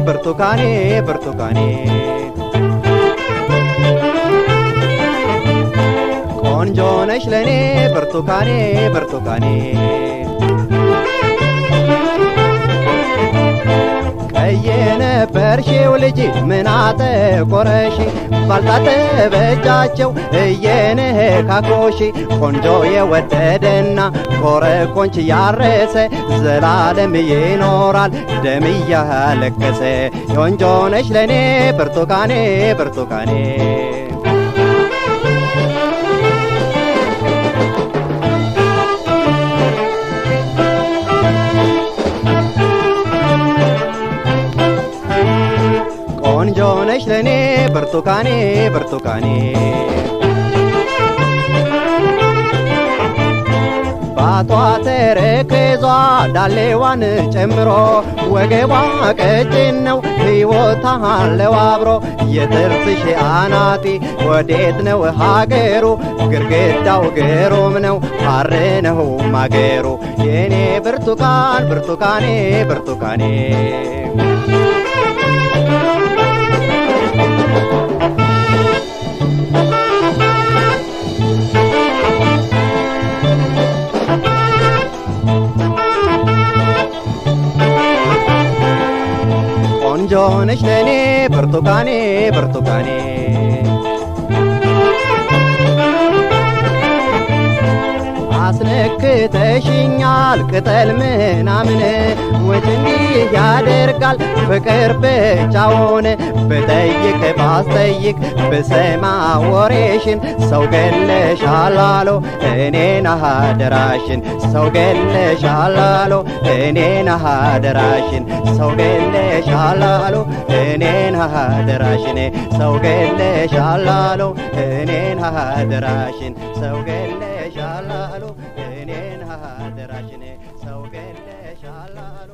ብርቱካኔ ብርቱካኔ ቆንጆ ነሽ ለኔ ብርቱካኔ ብርቱካኔ የነበርሽው ልጅ ምን አጠቆረሽ ባልታጠበጃቸው እየነካኮሽ ቆንጆ የወደደና ኮረኮንች ያረሰ ዘላለም ይኖራል ደም እያለቀሰ ቆንጆ ነሽ ለኔ ብርቱካኔ ብርቱካኔ ቆንጆ ነሽ ለኔ ብርቱካኔ ብርቱካኔ ባቷ ተረከዟ ዳሌዋን ጨምሮ ወገቧ ቀጭን ነው ሕይወቷ አለው አብሮ የጥርስሽ አናጢ ወዴት ነው ሀገሩ ግርግዳው ግሩም ነው ሐር ነው ማገሩ የኔ ብርቱካን ብርቱካኔ ብርቱካኔ ቆንጆ ነሽ ለኔ ብርቱካኔ ብርቱካኔ አስነክተሽኛል ቅጠል ምናምን ወንድንዲህ ያደርጋል ፍቅር ብቻውን ብጠይቅ ባስጠይቅ ብሰማ ወሬሽን ሰው ገለሻል አሎ እኔን አደራሽን ሰው ገለሻል አሎ እኔን አደራሽን ሰው ገለሻል አሎ እኔን አደራሽን ሰው ገለሻል አሎ እኔን አደራሽን ሰው ገለሻል አሎ እኔን አደራሽን ሰው ገለሻል አሎ